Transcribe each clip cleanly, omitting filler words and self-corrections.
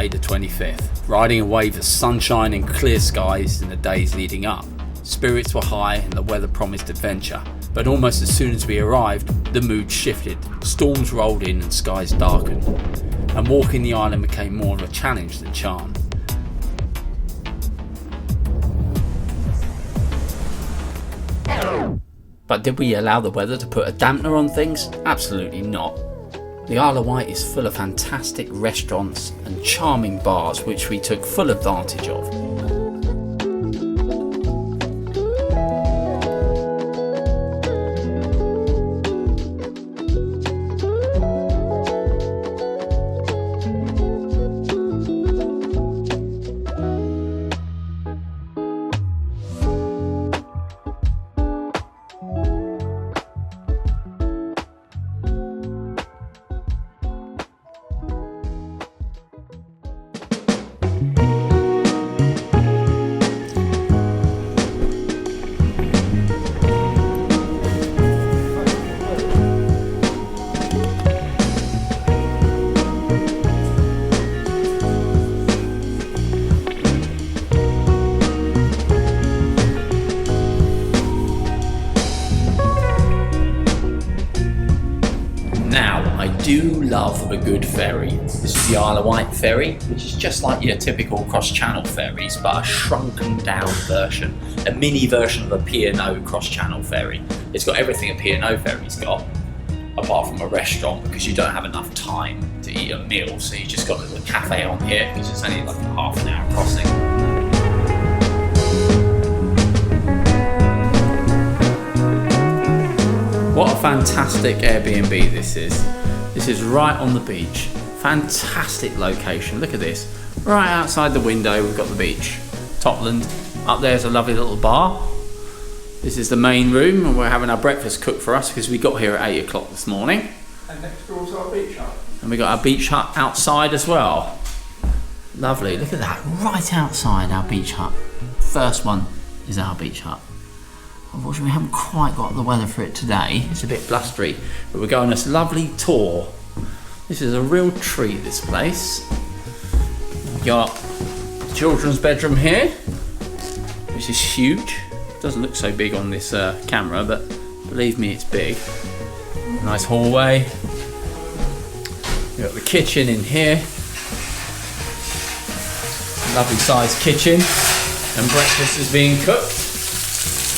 May the 25th, riding away the sunshine and clear skies in the days leading up. Spirits were high and the weather promised adventure, but almost as soon as we arrived, the mood shifted, storms rolled in and skies darkened, and walking the island became more of a challenge than charm. But did we allow the weather to put a dampener on things? Absolutely not. The Isle of Wight is full of fantastic restaurants and charming bars which we took full advantage of. I do love a good ferry. This is the Isle of Wight ferry, which is just like your typical cross-channel ferries, but a shrunken down version, a mini version of a Piano cross-channel ferry. It's got everything a Piano ferry's got, apart from a restaurant, because you don't have enough time to eat a meal, so you just got a little cafe on here, because it's only like a half an hour crossing. What a fantastic Airbnb this is. This is right on the beach. Fantastic location. Look at this. Right outside the window we've got the beach. Totland. Up there's a lovely little bar. This is the main room and we're having our breakfast cooked for us because we got here at 8 o'clock this morning. And next door's our beach hut. And we got our beach hut outside as well. Lovely. Look at that. Right outside our beach hut. First one is our beach hut. Unfortunately, we haven't quite got the weather for it today. It's a bit blustery, but we're going on this lovely tour. This is a real treat, this place. We've got the children's bedroom here, which is huge. Doesn't look so big on this camera, but believe me, it's big. Nice hallway. We've got the kitchen in here. Lovely sized kitchen, and breakfast is being cooked.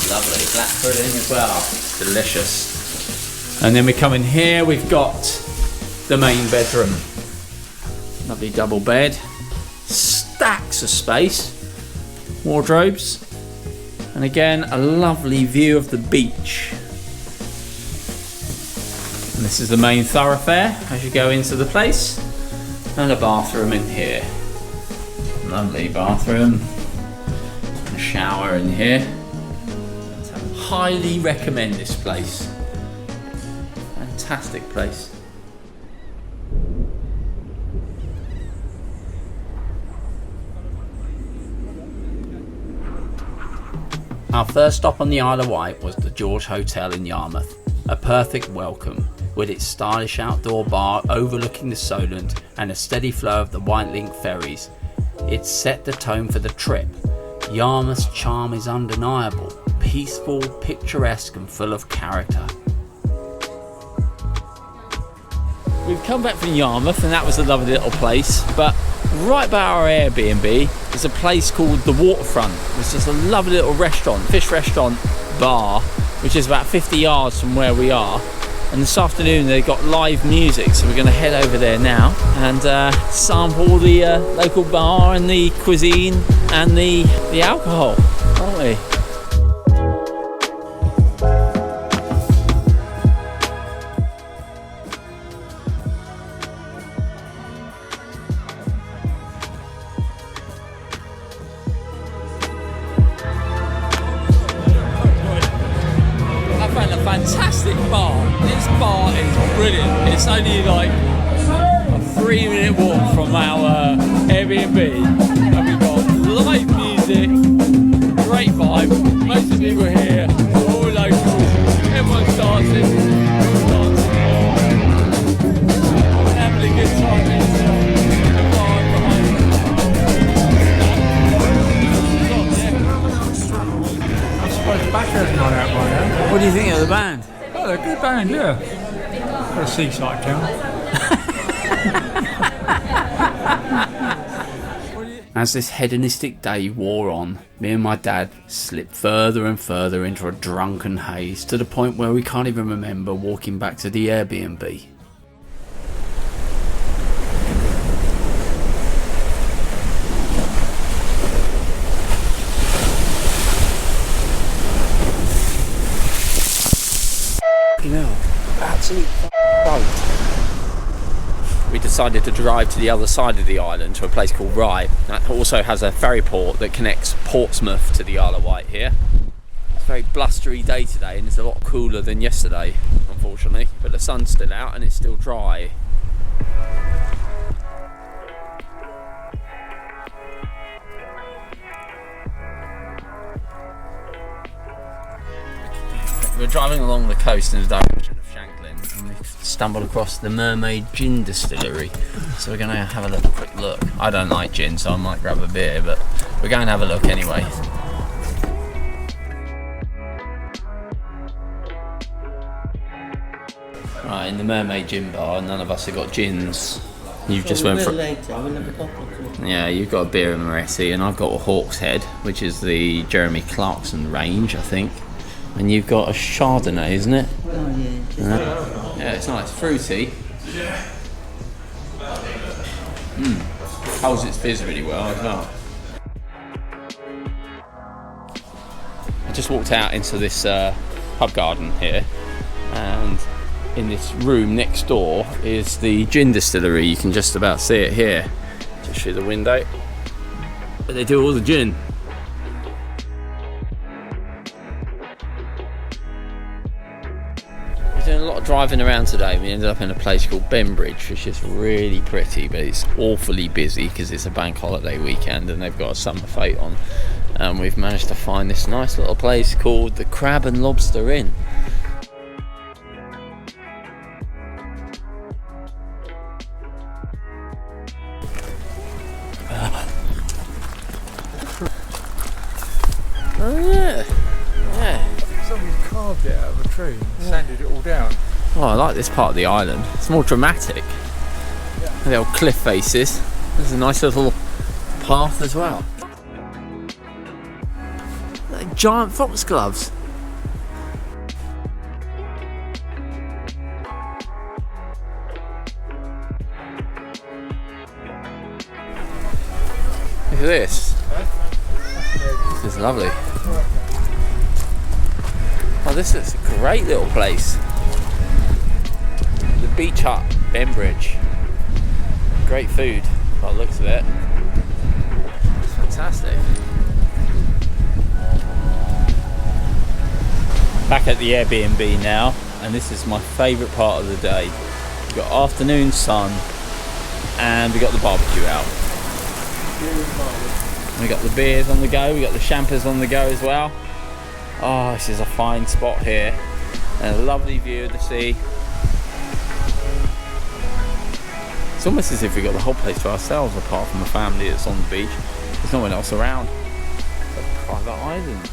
Lovely black pudding as well, delicious. And then we come in here, we've got the main bedroom. Lovely double bed, stacks of space, wardrobes, and again a lovely view of the beach. And this is the main thoroughfare as you go into the place, and a bathroom in here. Lovely bathroom, and a shower in here. Highly recommend this place. Fantastic place. Our first stop on the Isle of Wight was the George Hotel in Yarmouth. A perfect welcome, with its stylish outdoor bar overlooking the Solent and a steady flow of the Wight Link ferries. It set the tone for the trip. Yarmouth's charm is undeniable, peaceful, picturesque and full of character. We've come back from Yarmouth and that was a lovely little place, but right by our Airbnb is a place called the Waterfront, which is a lovely little restaurant, fish restaurant bar, which is about 50 yards from where we are. And this afternoon they've got live music, so we're going to head over there now and sample the local bar and the cuisine and the alcohol, aren't we? Fantastic bar. This bar is brilliant. It's only like a 3-minute walk from our Airbnb, and we've got live music, great vibe. Most of the people here are all locals. Everyone's dancing, having a good time in the bar behind. What do you think of the band? Oh, they're a good band, yeah. For a seaside town. As this hedonistic day wore on, me and my dad slipped further and further into a drunken haze to the point where we can't even remember walking back to the Airbnb. Absolute boat. We decided to drive to the other side of the island to a place called Ryde. That also has a ferry port that connects Portsmouth to the Isle of Wight here. It's a very blustery day today and it's a lot cooler than yesterday, unfortunately, but the sun's still out and it's still dry. We're driving along the coast in the direction of Shanklin and we've stumbled across the Mermaid Gin Distillery. So we're going to have a quick look. I don't like gin, so I might grab a beer, but we're going to have a look anyway. Right, in the Mermaid Gin Bar, none of us have got gins. You've just went for... Yeah, you've got a beer and Moretti, and I've got a Hawk's Head, which is the Jeremy Clarkson range, I think. And you've got a Chardonnay, isn't it? Oh, yeah. Yeah, it's nice. Fruity. Holds its fizz really well as well. I just walked out into this pub garden here, and in this room next door is the gin distillery. You can just about see it here, just through the window. But they do all the gin. Doing a lot of driving around today. We ended up in a place called Bembridge, which is really pretty, but it's awfully busy because it's a bank holiday weekend and they've got a summer fete on. And we've managed to find this nice little place called the Crab and Lobster Inn. Oh yeah, yeah. Somebody's carved it out of a tree and sanded it all down. Oh, I like this part of the island. It's more dramatic. Yeah. The old cliff faces. There's a nice little path as well. Like giant foxgloves. Look at this. This is lovely. Oh, this is a great little place. The beach hut, Bembridge. Great food, by the looks of it. It's fantastic. Back at the Airbnb now, and this is my favourite part of the day. We've got afternoon sun, and we got the barbecue out. We got the beers on the go, we got the champers on the go as well. Oh, this is a fine spot here, and a lovely view of the sea. It's almost as if we got the whole place to ourselves, apart from the family that's on the beach. There's no one else around. It's a private island.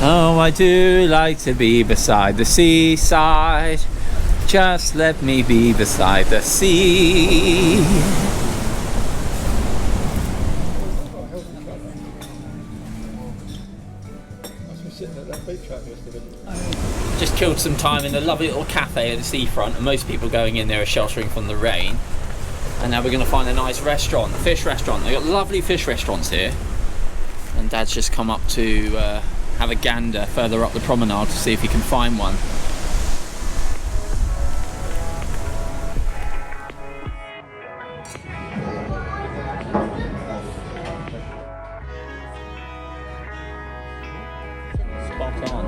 Oh, I do like to be beside the seaside. Just let me be beside the sea. Just killed some time in a lovely little cafe at the seafront, and most people going in there are sheltering from the rain. And now we're going to find a nice restaurant, a fish restaurant. They've got lovely fish restaurants here. And Dad's just come up to have a gander further up the promenade to see if he can find one. Spot on.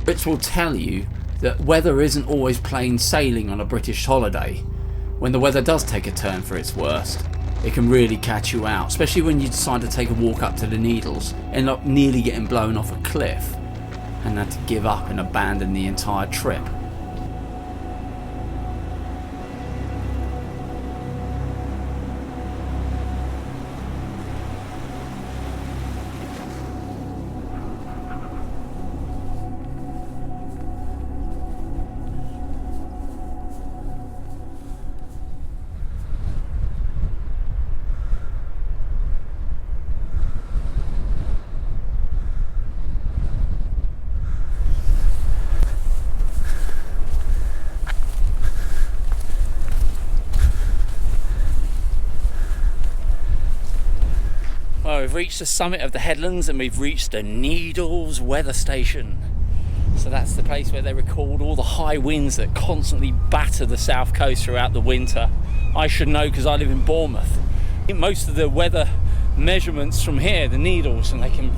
Brits will tell you that weather isn't always plain sailing on a British holiday. When the weather does take a turn for its worst, it can really catch you out, especially when you decide to take a walk up to the Needles, end up nearly getting blown off a cliff, and had to give up and abandon the entire trip. Well, we've reached the summit of the headlands and we've reached the Needles weather station. So that's the place where they record all the high winds that constantly batter the south coast throughout the winter. I should know because I live in Bournemouth. Most of the weather measurements from here, the Needles, and they can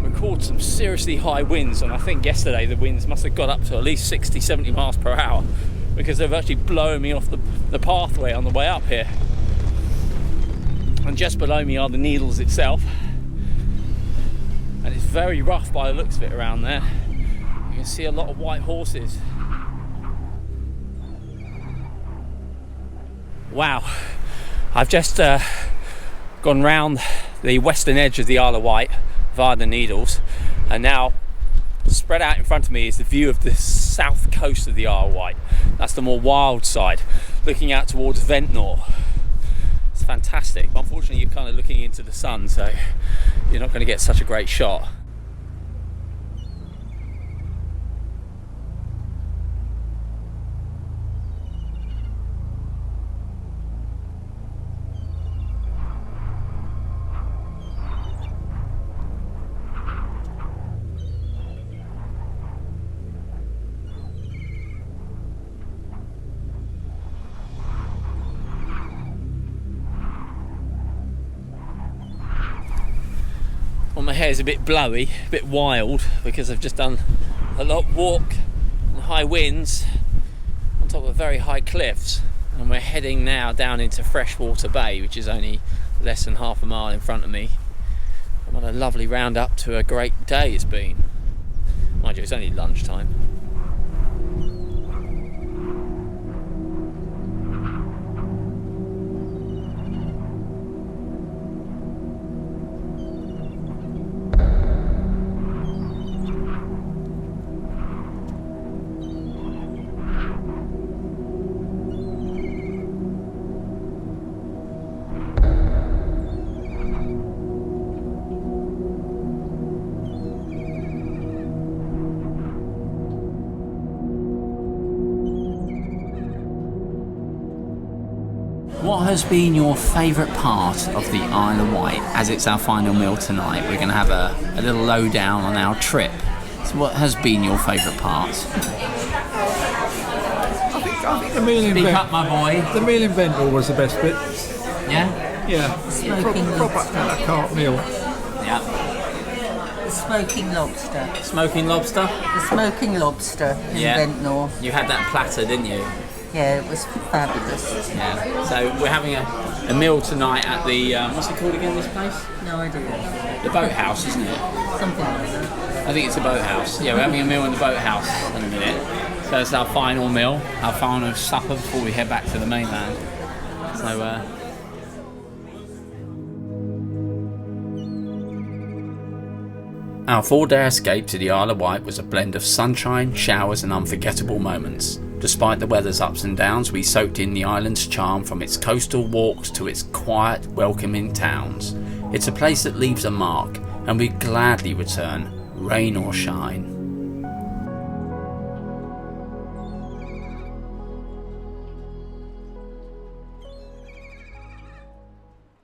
record some seriously high winds, and I think yesterday the winds must have got up to at least 60-70 miles per hour because they've actually blown me off the pathway on the way up here. And just below me are the Needles itself, and it's very rough by the looks of it around there. You can see a lot of white horses. Wow, I've just gone round the western edge of the Isle of Wight via the Needles, and now spread out in front of me is the view of the south coast of the Isle of Wight. That's the more wild side, looking out towards Ventnor. It's fantastic. Unfortunately, you're kind of looking into the sun, so you're not going to get such a great shot. Well, my hair's a bit blowy, a bit wild, because I've just done a long walk in high winds on top of very high cliffs, and we're heading now down into Freshwater Bay, which is only less than half a mile in front of me. What a lovely round up to a great day it's been. Mind you, it's only lunchtime. What has been your favourite part of the Isle of Wight? As it's our final meal tonight, we're going to have a little lowdown on our trip. So what has been your favourite part? I think the meal in Speak up, my boy. The meal in Ventnor was the best bit. Yeah? Yeah. Smoking Proper lobster. a la carte meal. Yeah. The smoking lobster. Smoking lobster? The smoking lobster in Yeah. Ventnor. You had that platter, didn't you? Yeah, it was fabulous. Yeah. So we're having a meal tonight at the, what's it called again, this place? No idea. The boathouse, isn't it? Something like that. I think it's a boathouse. Yeah, we're having a meal in the boathouse in a minute. So it's our final meal, our final supper before we head back to the mainland. So, our 4-day escape to the Isle of Wight was a blend of sunshine, showers and unforgettable moments. Despite the weather's ups and downs, we soaked in the island's charm from its coastal walks to its quiet, welcoming towns. It's a place that leaves a mark, and we'd gladly return, rain or shine.